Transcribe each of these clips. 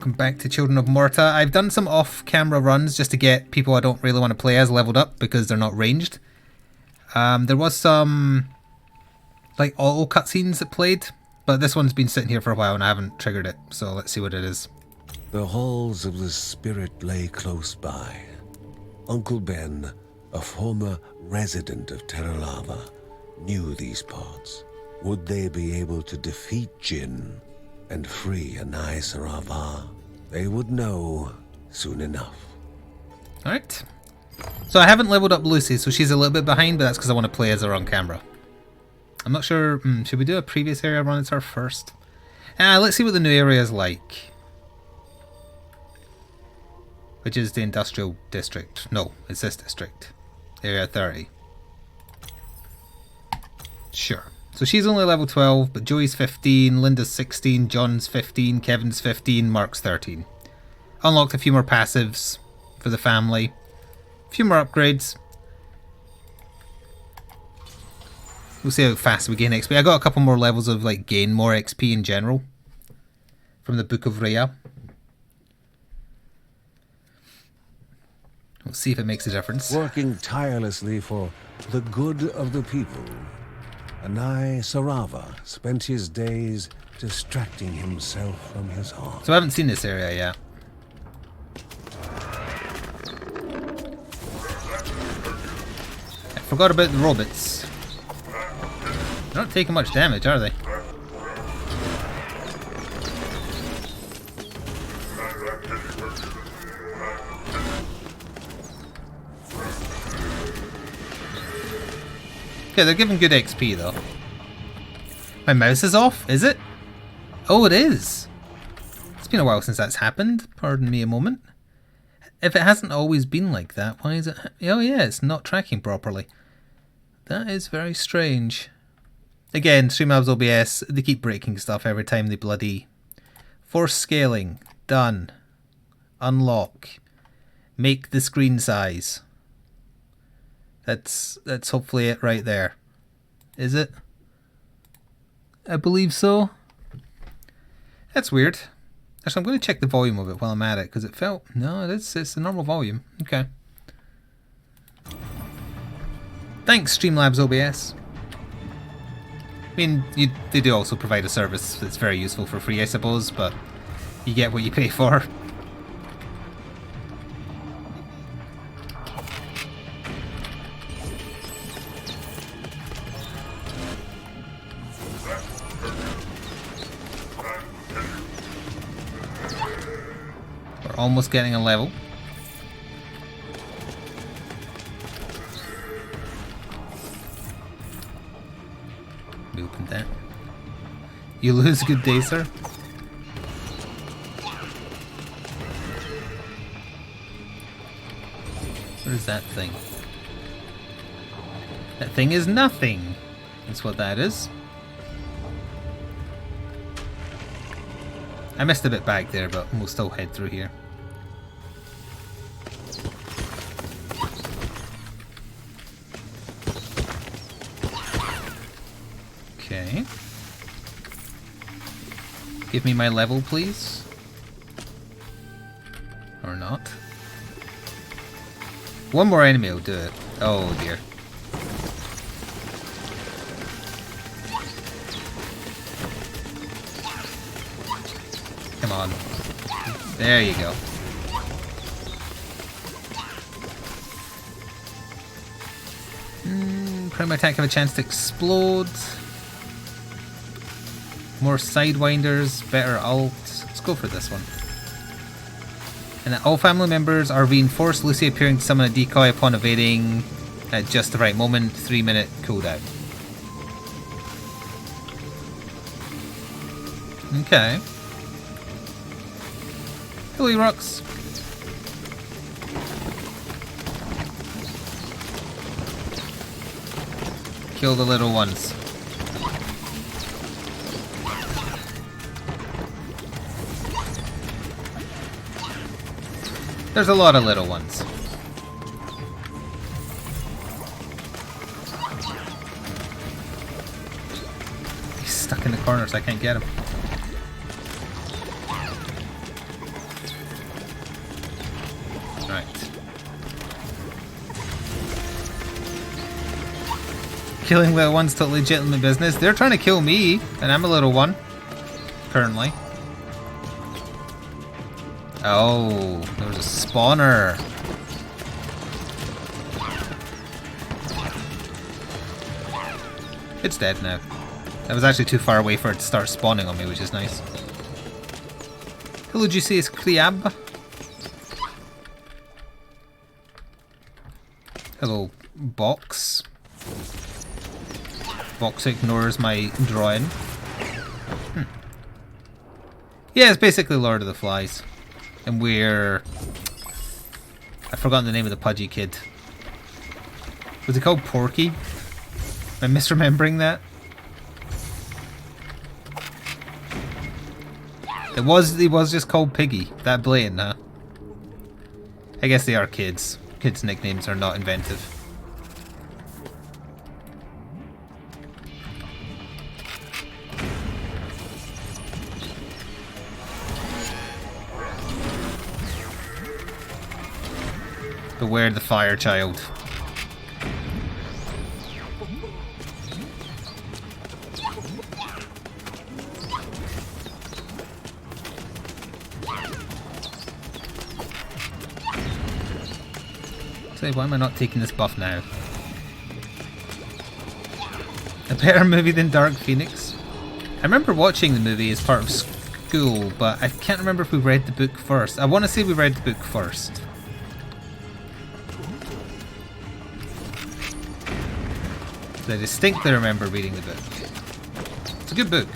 Welcome back to Children of Morta. I've done some off-camera runs just to get people I don't really want to play as leveled up because they're not ranged. There was some like auto cutscenes that played, but this one's been sitting here for a while and I haven't triggered it, so let's see what it is. The halls of the spirit lay close by. Uncle Ben, a former resident of Terralava, knew these parts. Would they be able to defeat Jinn and free Anai Sarava? They would know soon enough. Alright. So I haven't leveled up Lucy, so she's a little bit behind, but that's because I want to play as her on camera. I'm not sure, should we do a previous area run as her first? Let's see what the new area is like. Which is the industrial district. No, it's this district. Area 30. Sure. So she's only level 12, but Joey's 15, Linda's 16, John's 15, Kevin's 15, Mark's 13. Unlocked a few more passives for the family. A few more upgrades. We'll see how fast we gain XP. I got a couple more levels of like gain more XP in general from the Book of Rhea. We'll see if it makes a difference. Working tirelessly for the good of the people, Anai Sarava spent his days distracting himself from his heart. So I haven't seen this area yet. I forgot about the robots. They're not taking much damage, are they? Okay, they're giving good XP though. My mouse is off, is it? Oh, it is. It's been a while since that's happened. Pardon me a moment. If it hasn't always been like that, why is it? Oh yeah, it's not tracking properly. That is very strange. Again, Streamlabs OBS, they keep breaking stuff every time they bloody... Force scaling. Done. Unlock. Make the screen size. That's hopefully it right there. Is it? I believe so. That's weird. Actually, I'm going to check the volume of it while I'm at it, because it felt... No, it's the normal volume. Okay. Thanks, Streamlabs OBS. I mean, they do also provide a service that's very useful for free, I suppose, but you get what you pay for. We're almost getting a level. We opened that. You lose, good day, sir. What is that thing? That thing is nothing. That's what that is. I missed a bit back there, but we'll still head through here. Okay. Give me my level, please. Or not. One more enemy will do it. Oh dear. Come on. There you go. Prime attack have a chance to explode. More sidewinders, better ult. Let's go for this one. And all family members are reinforced. Lucy appearing to summon a decoy upon evading at just the right moment. 3-minute cooldown. Okay. Hilly rocks. Kill the little ones. There's a lot of little ones. He's stuck in the corner so I can't get him. killing little ones to legitimate business. They're trying to kill me, and I'm a little one. Currently. Oh, there was a spawner. It's dead now. I was actually too far away for it to start spawning on me, which is nice. Hello, Juicy's Kriab. Hello, Box. Box ignores my drawing. Yeah, it's basically Lord of the Flies. And we're... I've forgotten the name of the pudgy kid. Was he called Porky? Am I misremembering that? He was just called Piggy. That blatant, huh? I guess they are kids. Kids' nicknames are not inventive. Beware the fire child. Say, why am I not taking this buff now? A better movie than Dark Phoenix? I remember watching the movie as part of school, but I can't remember if we read the book first. I want to say we read the book first. I distinctly remember reading the book. It's a good book.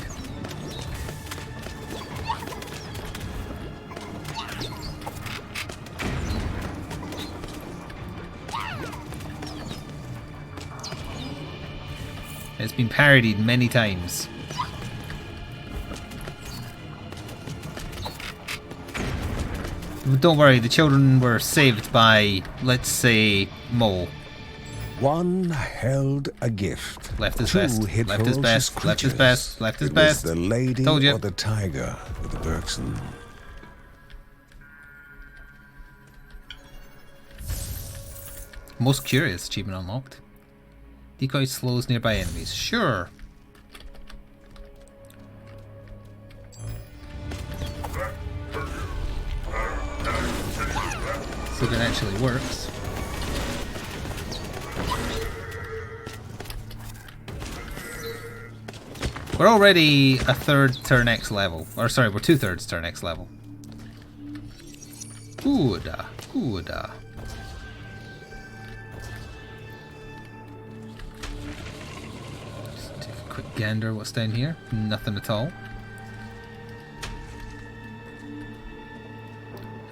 It's been parodied many times. But don't worry, the children were saved by, let's say, Mole. One held a gift. Left is Two best. hid Left is ferocious best. Left is creatures. best. Left is It best. was the lady Told you. or the tiger with the Bergson. Most curious achievement unlocked. Decoy slows nearby enemies. Sure. So it actually works. We're already a third to our next level. Or sorry, we're 2/3 to our next level. Good. Good. Just take a quick gander what's down here. Nothing at all.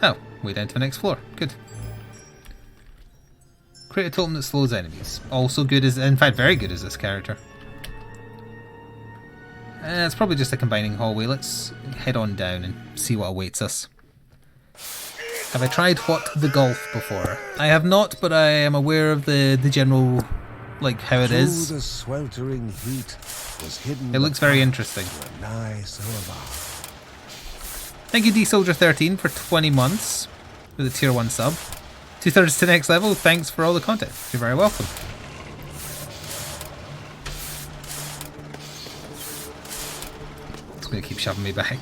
Oh, way down to the next floor. Good. Create a totem that slows enemies. Also good as, in fact, very good as this character. It's probably just a combining hallway. Let's head on down and see what awaits us. Have I tried What the Golf before? I have not, but I am aware of the general, like, how it is. Through the sweltering heat was hidden. It looks very interesting. Nice Thank you, DSoldier13, for 20 months with a tier 1 sub. 2/3 to next level. Thanks for all the content. You're very welcome. It's going to keep shoving me back.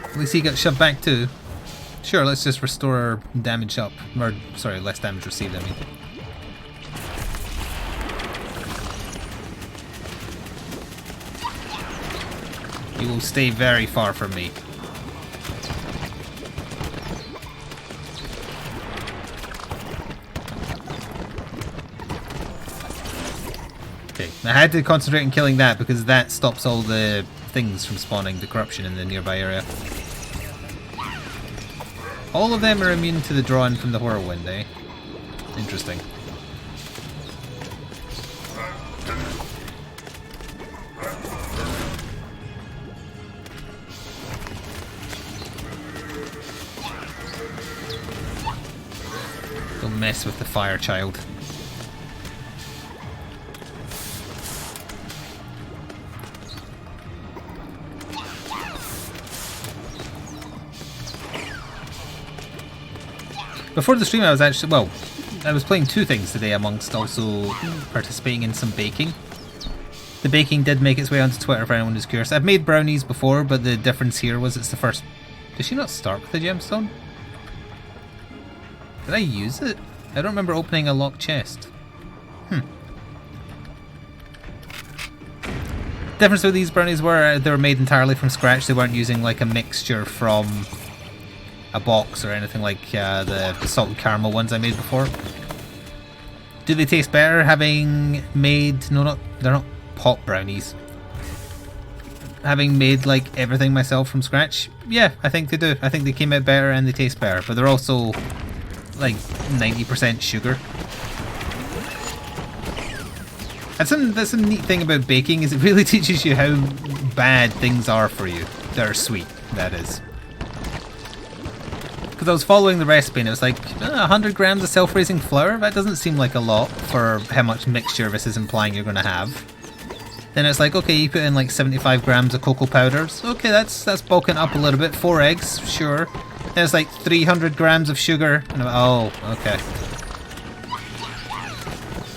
At least he got shoved back too. Sure, let's just restore our damage up. Or, sorry, less damage received, I mean. You will stay very far from me. Okay, I had to concentrate on killing that because that stops all the things from spawning, the corruption in the nearby area. All of them are immune to the drawing from the whirlwind, eh? Interesting. Don't mess with the fire child. Before the stream I was actually, well, I was playing two things today amongst also participating in some baking. The baking did make its way onto Twitter for anyone who's curious. I've made brownies before, but the difference here was it's the first... Did she not start with the gemstone? Did I use it? I don't remember opening a locked chest. Difference with these brownies were they were made entirely from scratch. They weren't using like a mixture from a box or anything like the salted caramel ones I made before. Do they taste better having made... No, they're not pot brownies. Having made like everything myself from scratch? Yeah, I think they do. I think they came out better and they taste better. But they're also like 90% sugar. That's a neat thing about baking, is it really teaches you how bad things are for you. That are sweet, that is. Because I was following the recipe and it was like 100 grams of self-raising flour? That doesn't seem like a lot for how much mixture this is implying you're going to have. Then it's like, okay, you put in like 75 grams of cocoa powders. Okay, that's bulking up a little bit. 4 eggs, sure. Then it's like 300 grams of sugar. And oh, okay.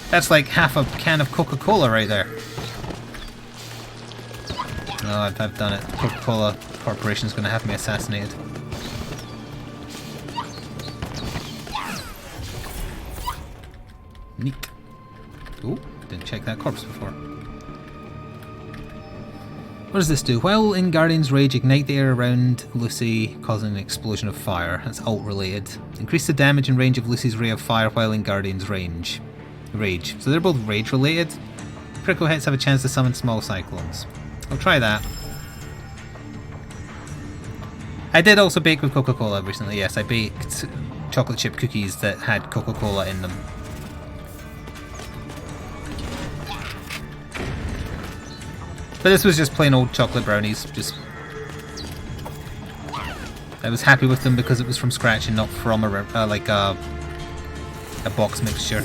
That's like half a can of Coca-Cola right there. Oh, I've done it. Coca-Cola Corporation's going to have me assassinated. Neat. Oh, didn't check that corpse before. What does this do? While in Guardian's Rage, ignite the air around Lucy, causing an explosion of fire. That's ult related. Increase the damage and range of Lucy's ray of fire while in Guardian's Rage. So they're both rage related. Critical hits have a chance to summon small cyclones. I'll try that. I did also bake with Coca-Cola recently. Yes, I baked chocolate chip cookies that had Coca-Cola in them. But this was just plain old chocolate brownies. I was happy with them because it was from scratch and not from a box mixture.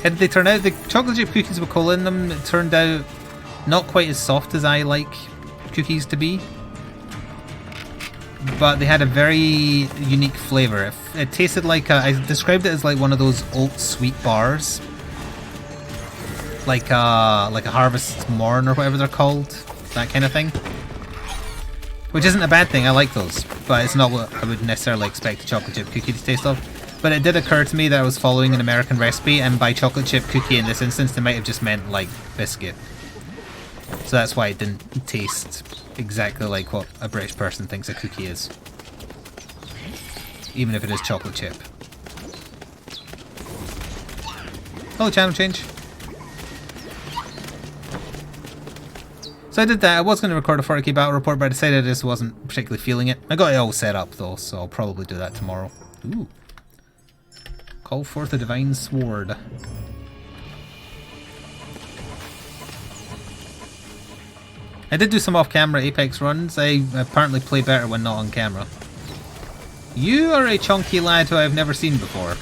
How did they turn out? The chocolate chip cookies with cola in them, it turned out not quite as soft as I like cookies to be. But they had a very unique flavour. It tasted like I described it as like one of those oat sweet bars. Like a Harvest Morn or whatever they're called, that kind of thing. Which isn't a bad thing, I like those, but it's not what I would necessarily expect a chocolate chip cookie to taste of. But it did occur to me that I was following an American recipe, and by chocolate chip cookie in this instance, they might have just meant like biscuit. So that's why it didn't taste exactly like what a British person thinks a cookie is. Even if it is chocolate chip. Hello, channel change. So I did that. I was going to record a 40k battle report, but I decided I just wasn't particularly feeling it. I got it all set up though, so I'll probably do that tomorrow. Ooh. Call forth the divine sword. I did do some off-camera Apex runs. I apparently play better when not on camera. You are a chunky lad who I've never seen before.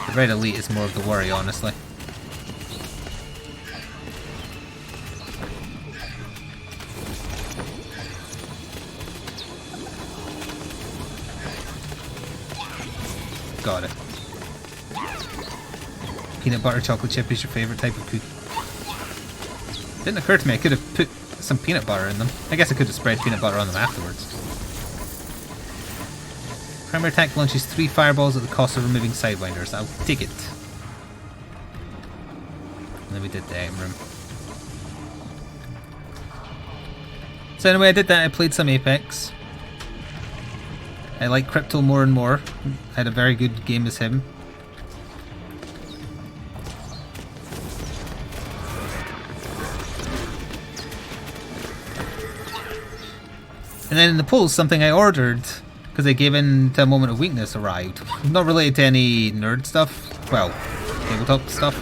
The red elite is more of the worry, honestly. Got it. Peanut butter chocolate chip is your favourite type of cookie. Didn't occur to me I could have put some peanut butter in them. I guess I could have spread peanut butter on them afterwards. Primary attack launches 3 fireballs at the cost of removing sidewinders. I'll take it. And then we did the item room. So anyway, I did that. I played some Apex. I like Crypto more and more. I had a very good game as him. And then in the polls, something I ordered, because I gave in to a moment of weakness, arrived. Not related to any nerd stuff. Well, tabletop stuff.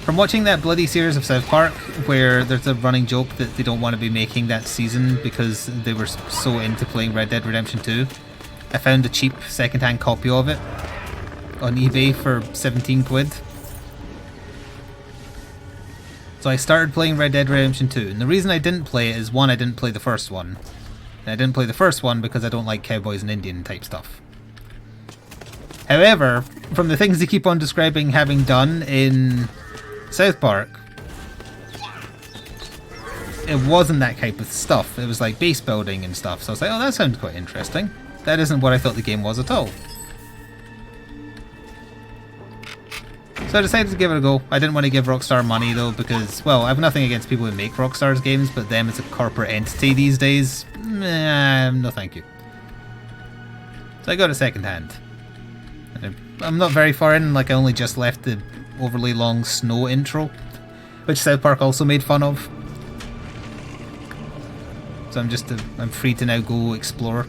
From watching that bloody series of South Park, where there's a running joke that they don't want to be making that season because they were so into playing Red Dead Redemption 2, I found a cheap second-hand copy of it on eBay for 17 quid. So I started playing Red Dead Redemption 2, and the reason I didn't play it is, one, I didn't play the first one. And I didn't play the first one because I don't like cowboys and Indian type stuff. However, from the things they keep on describing having done in South Park, it wasn't that type of stuff. It was like base building and stuff. So I was like, oh, that sounds quite interesting. That isn't what I thought the game was at all. So I decided to give it a go. I didn't want to give Rockstar money though because, well, I have nothing against people who make Rockstar's games, but them as a corporate entity these days, no thank you. So I got it second hand. I'm not very far in, like I only just left the overly long snow intro, which South Park also made fun of. So I'm free to now go explore.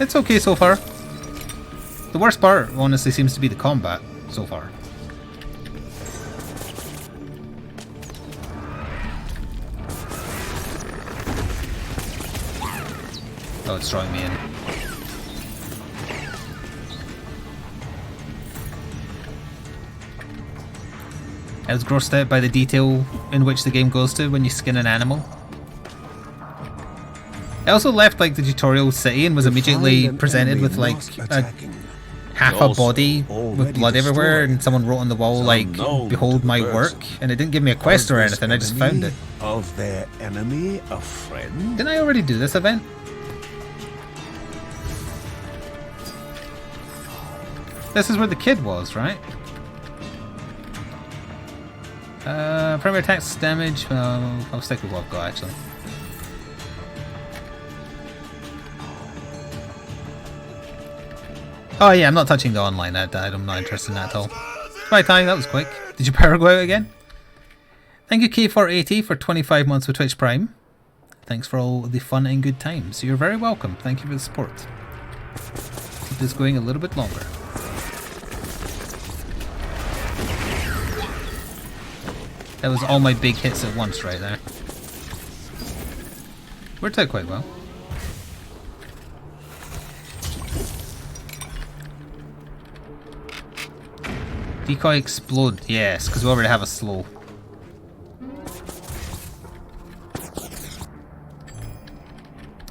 It's okay so far. The worst part, honestly, seems to be the combat so far. Oh, it's drawing me in. I was grossed out by the detail in which the game goes to when you skin an animal. I also left like the tutorial city and was immediately presented with like half a body with blood everywhere, and someone wrote on the wall like, "Behold my work," and it didn't give me a quest or anything, I just found it. Of their enemy, a friend? Didn't I already do this event? This is where the kid was, right? Primary attacks damage, I'll stick with what I've got actually. Oh yeah, I'm not touching the online, I'm not interested in that at all. Right, Ty, that was quick. Did your power go out again? Thank you K480 for 25 months with Twitch Prime. Thanks for all the fun and good times. You're very welcome. Thank you for the support. Keep this going a little bit longer. That was all my big hits at once right there. Worked out quite well. Decoy explode, yes, because we already have a slow.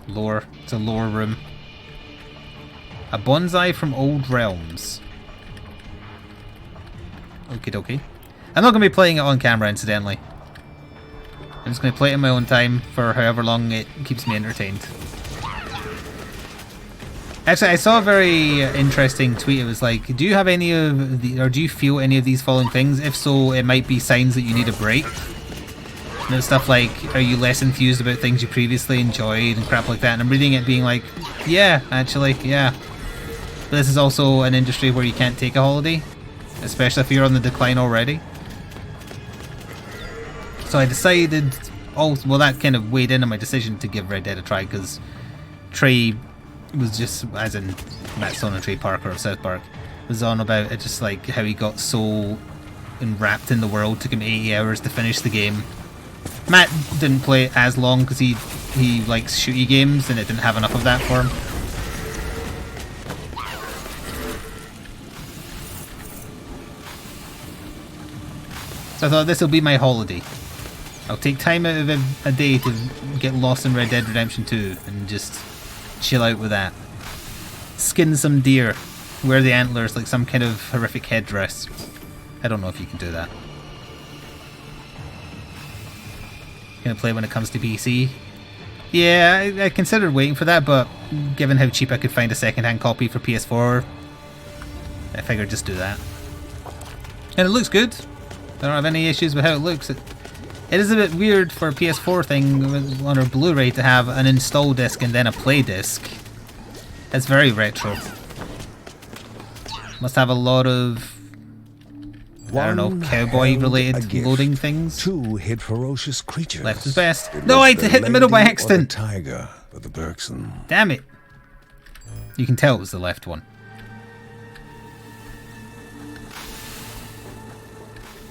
Lower, it's a lower room. A bonsai from old realms. Okie dokie. I'm not going to be playing it on camera, incidentally. I'm just going to play it in my own time for however long it keeps me entertained. Actually, I saw a very interesting tweet. It was like, do you have any of the, or do you feel any of these following things? If so, it might be signs that you need a break. And there's stuff like, are you less enthused about things you previously enjoyed and crap like that? And I'm reading it being like, yeah, actually, yeah. But this is also an industry where you can't take a holiday, especially if you're on the decline already. So I decided, well, that kind of weighed in on my decision to give Red Dead a try, because Trey was just, as in Matt Stone and Trey Parker of South Park, was on about it, just like how he got so enwrapped in the world, took him 80 hours to finish the game. Matt didn't play it as long because he likes shooty games and it didn't have enough of that for him. So I thought this will be my holiday. I'll take time out of a day to get lost in Red Dead Redemption 2 and just chill out with that. Skin some deer, wear the antlers like some kind of horrific headdress. I don't know if you can do that. Gonna play when it comes to PC. Yeah, I considered waiting for that, but given how cheap I could find a second-hand copy for PS4, I figured just do that. And it looks good. I don't have any issues with how it looks. It is a bit weird for a PS4 thing on a Blu-ray to have an install disc and then a play disc. It's very retro. Must have a lot of, I don't know, cowboy-related loading things. Two hit ferocious creatures. Left is best. No, I hit the middle by accident. Tiger for the Bergson. Damn it. You can tell it was the left one.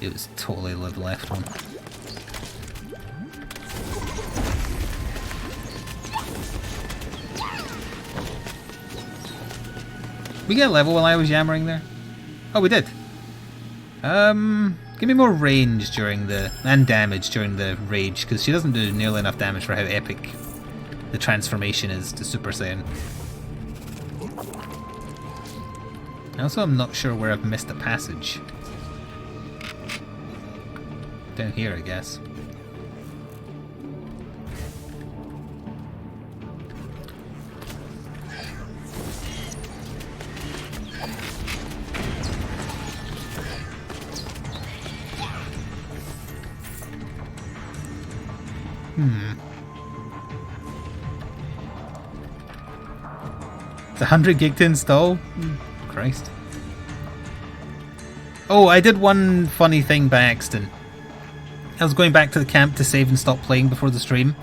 It was totally the left one. We get a level while I was yammering there? Oh, we did. Give me more range during the... and damage during the rage, because she doesn't do nearly enough damage for how epic the transformation is to Super Saiyan. Also, I'm not sure where I've missed a passage. Down here, I guess. It's 100 gig to install? Christ. Oh, I did one funny thing by accident. I was going back to the camp to save and stop playing before the stream.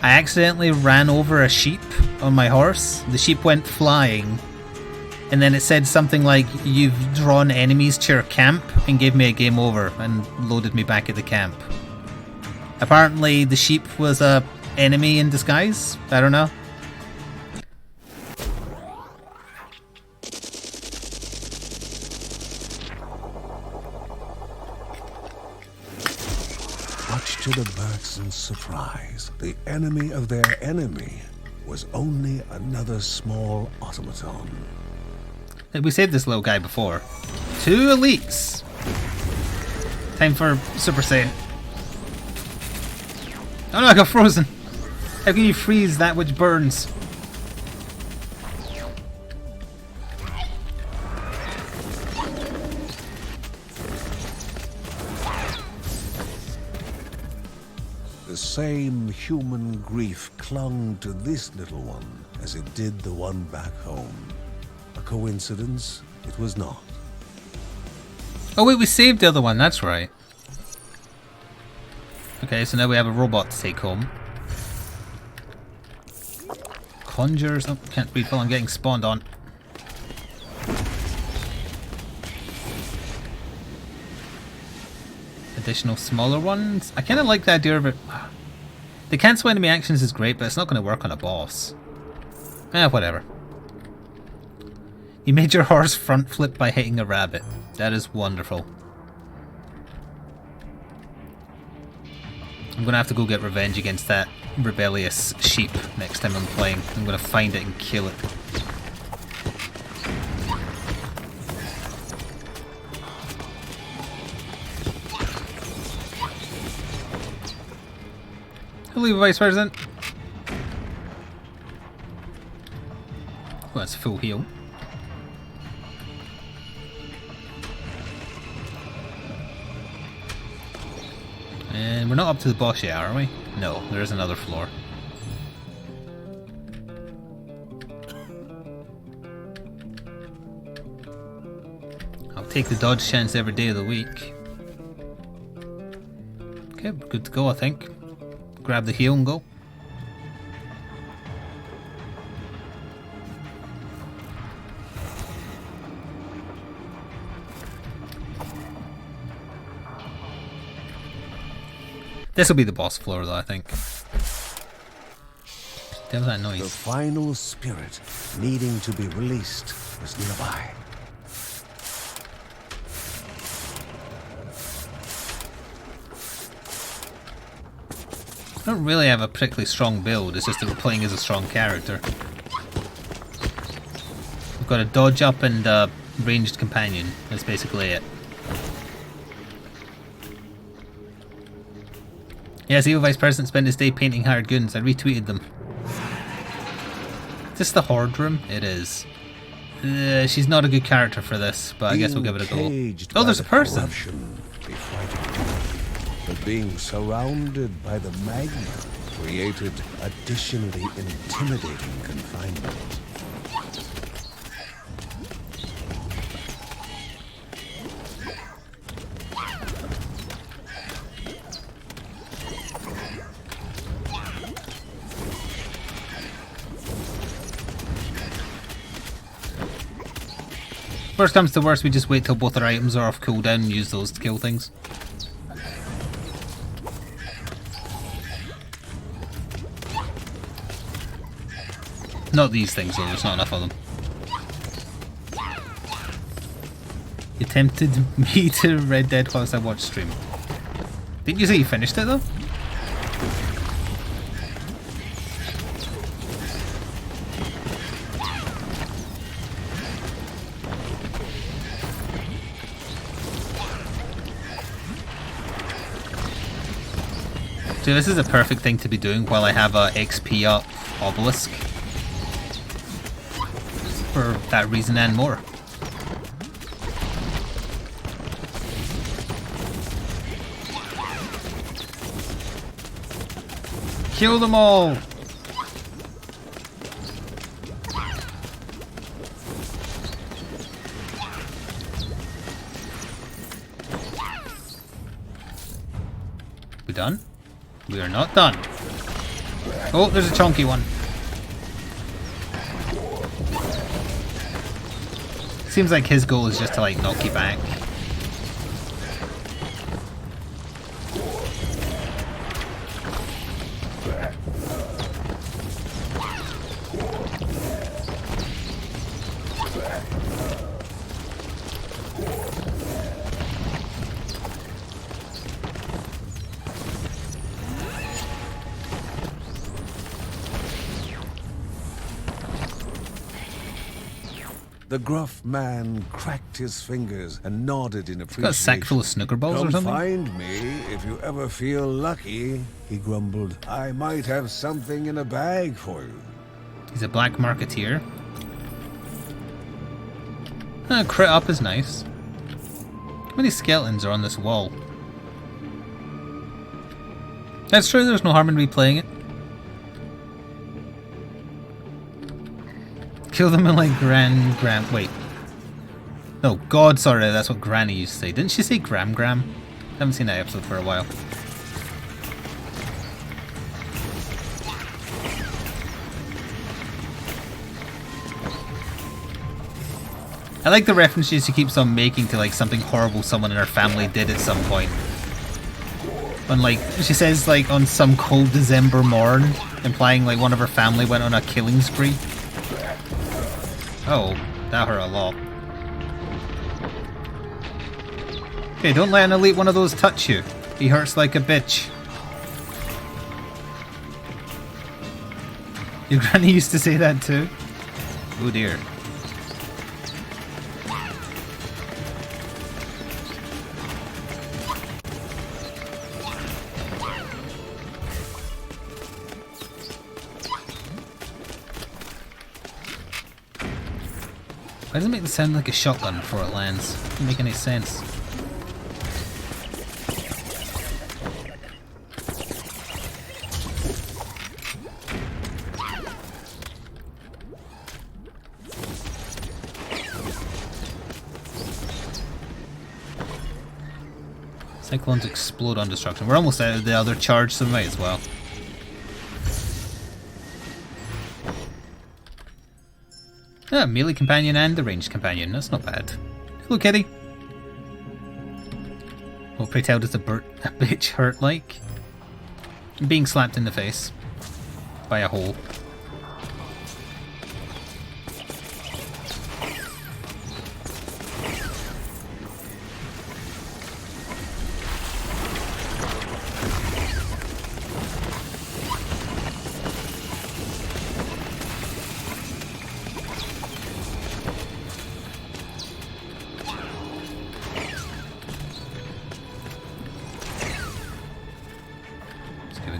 I accidentally ran over a sheep on my horse. The sheep went flying. And then it said something like, "You've drawn enemies to your camp," and gave me a game over and loaded me back at the camp. Apparently the sheep was a enemy in disguise. I don't know. Much to the Bergsons' surprise, the enemy of their enemy was only another small automaton. We saved this little guy before. 2 elites! Time for Super Saiyan. Oh no, I got frozen! How can you freeze that which burns? The same human grief clung to this little one as it did the one back home. A coincidence? It was not. Oh wait, we saved the other one, that's right. Okay, so now we have a robot to take home. Conjures... Oh, can't read while I'm getting spawned on. Additional smaller ones. I kind of like the idea of it. The cancel enemy actions is great, but it's not going to work on a boss. Whatever. You made your horse front flip by hitting a rabbit. That is wonderful. I'm going to have to go get revenge against that rebellious sheep next time I'm playing. I'm going to find it and kill it. Hello, Vice President. Well, that's full heal. And we're not up to the boss yet, are we? No, there is another floor. I'll take the dodge chance every day of the week. Okay, we're good to go, I think. Grab the heal and go. This will be the boss floor, though, I think. Damn that noise. The final spirit needing to be released was nearby. I don't really have a particularly strong build, it's just that we're playing as a strong character. We've got a dodge up and a ranged companion, that's basically it. Yes, Evil Vice President spent his day painting hired goons. I retweeted them. Is this the Horde room? It is. She's not a good character for this, but I guess we'll give it a go. Oh, there's a person! But being surrounded by the magma created additionally intimidating confinement. Worst comes to worst, we just wait till both our items are off cooldown and use those to kill things. Not these things though, there's not enough of them. You tempted me to Red Dead whilst I watched stream. Didn't you say you finished it though? Dude, this is a perfect thing to be doing while I have a XP up obelisk. For that reason and more. Kill them all! We done? We are not done. Oh, there's a chunky one. Seems like his goal is just to like knock you back. The gruff man cracked his fingers and nodded in appreciation. Got a sack full of snooker balls Come or something? find me if you ever feel lucky, he grumbled. I might have something in a bag for you. He's a black marketeer. Crit up is nice. How many skeletons are on this wall? That's true, there's no harm in replaying it. Kill them in like wait. Oh god, sorry, that's what Granny used to say. Didn't she say gram? Haven't seen that episode for a while. I like the references she keeps on making to like something horrible someone in her family did at some point. On like, she says like on some cold December morn, implying like one of her family went on a killing spree. Oh, that hurt a lot. Okay, don't let an elite one of those touch you. He hurts like a bitch. Your granny used to say that too? Oh dear. Why does it make it sound like a shotgun before it lands? Doesn't make any sense. Cyclones explode on destruction. We're almost out of the other charge, so we might as well. Ah, melee companion and the ranged companion. That's not bad. Hello, kitty. Well, pray tell does a bitch hurt like? Being slapped in the face by a hole.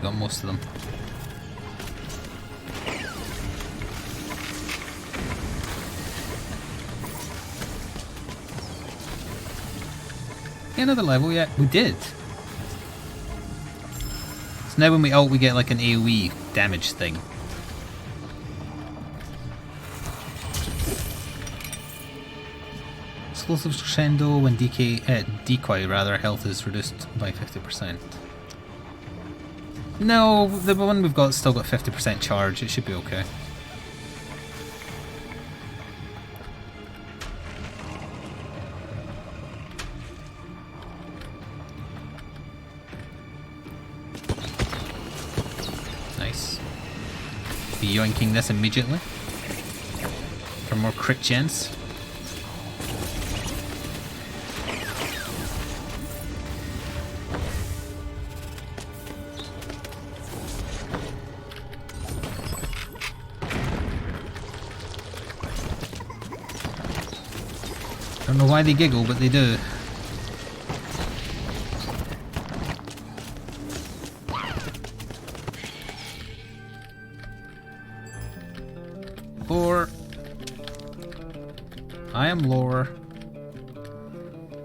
Got most of them. Get another level yet? We did. So now when we ult we get like an AoE damage thing. Explosive crescendo when decoy rather health is reduced by 50%. No, the one we've got still got 50% charge, it should be okay. Nice. Be yoinking this immediately. For more crit chance. I don't know why they giggle, but they do. Lore. I am lore.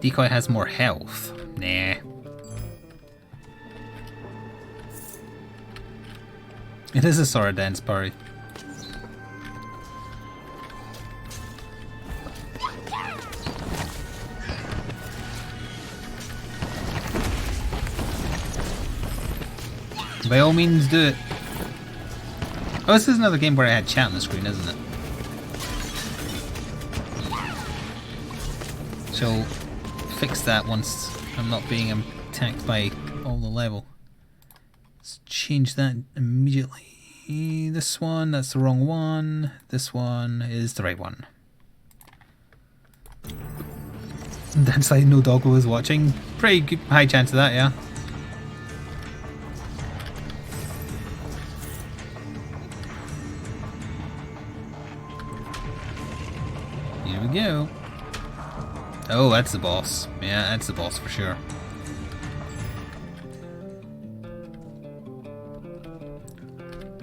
Decoy has more health. Nah. It is a Sora dance party. By all means, do it. Oh, this is another game where I had chat on the screen, isn't it? So, fix that once I'm not being attacked by all the level. Let's change that immediately. This one, that's the wrong one. This one is the right one. That's like no doggo is watching. Pretty good, high chance of that, yeah. Here we go. Oh, that's the boss. Yeah, that's the boss for sure.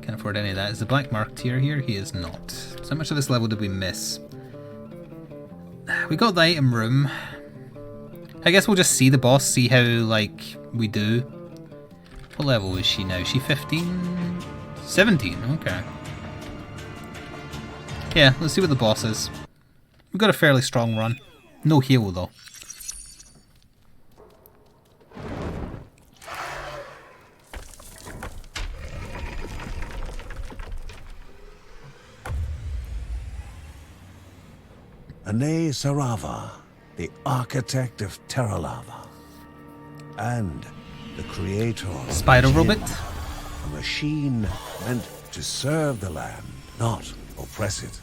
Can't afford any of that. Is the black mark tier here? He is not. So how much of this level did we miss? We got the item room. I guess we'll just see the boss, see how, like, we do. What level is she now? Is she 15? 17, okay. Yeah, let's see what the boss is. We've got a fairly strong run. No heal though. Ane Sarava, the architect of Terra Lava, and the creator of Spider Jinn, robot? a machine meant to serve the land, not oppress it.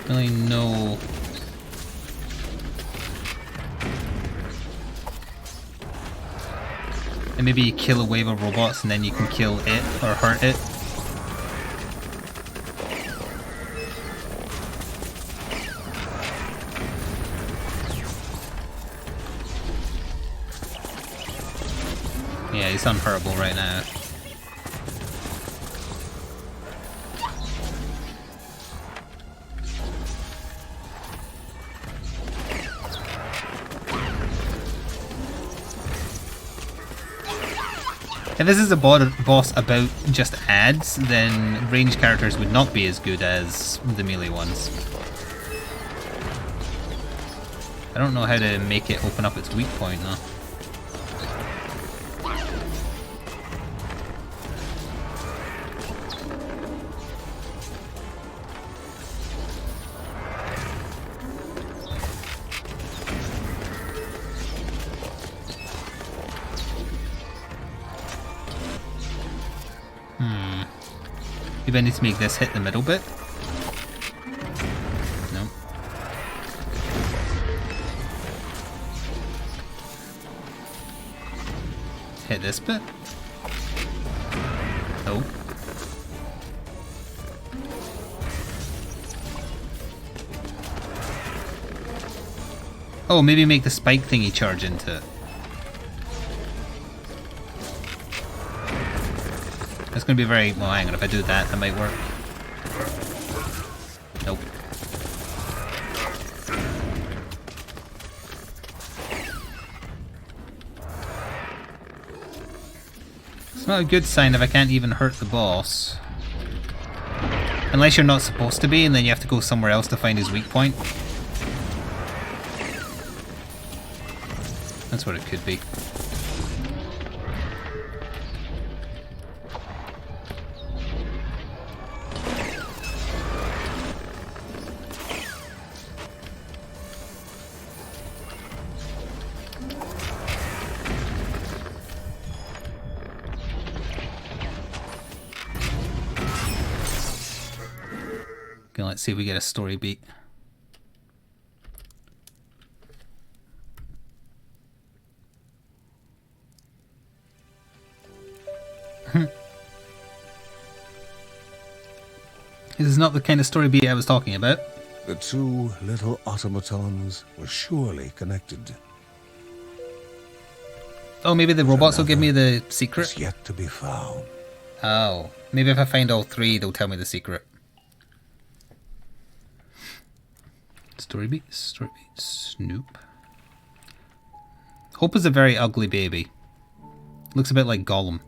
Really no. And maybe you kill a wave of robots and then you can kill it or hurt it. Yeah, he's unhurtable right now. If this is a boss about just ads, then ranged characters would not be as good as the melee ones. I don't know how to make it open up its weak point though. Maybe I need to make this hit the middle bit. No. Hit this bit. No. Oh, maybe make the spike thingy charge into it. It's going to be very... Well, hang on, if I do that, that might work. Nope. It's not a good sign if I can't even hurt the boss. Unless you're not supposed to be, and then you have to go somewhere else to find his weak point. That's what it could be. Okay, let's see if we get a story beat. This is not the kind of story beat I was talking about. The two little automatons were surely connected. Oh, maybe the robots will give me the secret? It's yet to be found. Oh, maybe if I find all three, they'll tell me the secret. Story beat, Snoop. Hope is a very ugly baby. Looks a bit like Gollum.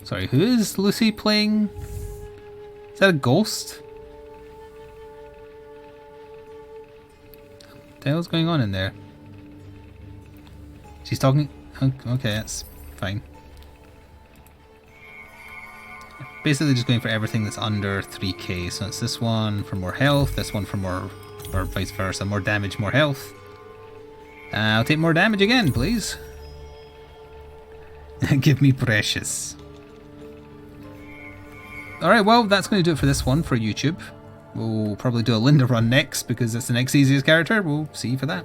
Sorry, who is Lucy playing? Is that a ghost? What the hell's going on in there? She's talking... Okay, that's fine. Basically just going for everything that's under 3k. So it's this one for more health, this one for more... or vice versa. More damage, more health. I'll take more damage again, please. Give me precious. Alright, well, that's going to do it for this one for YouTube. We'll probably do a Linda run next because it's the next easiest character. We'll see you for that.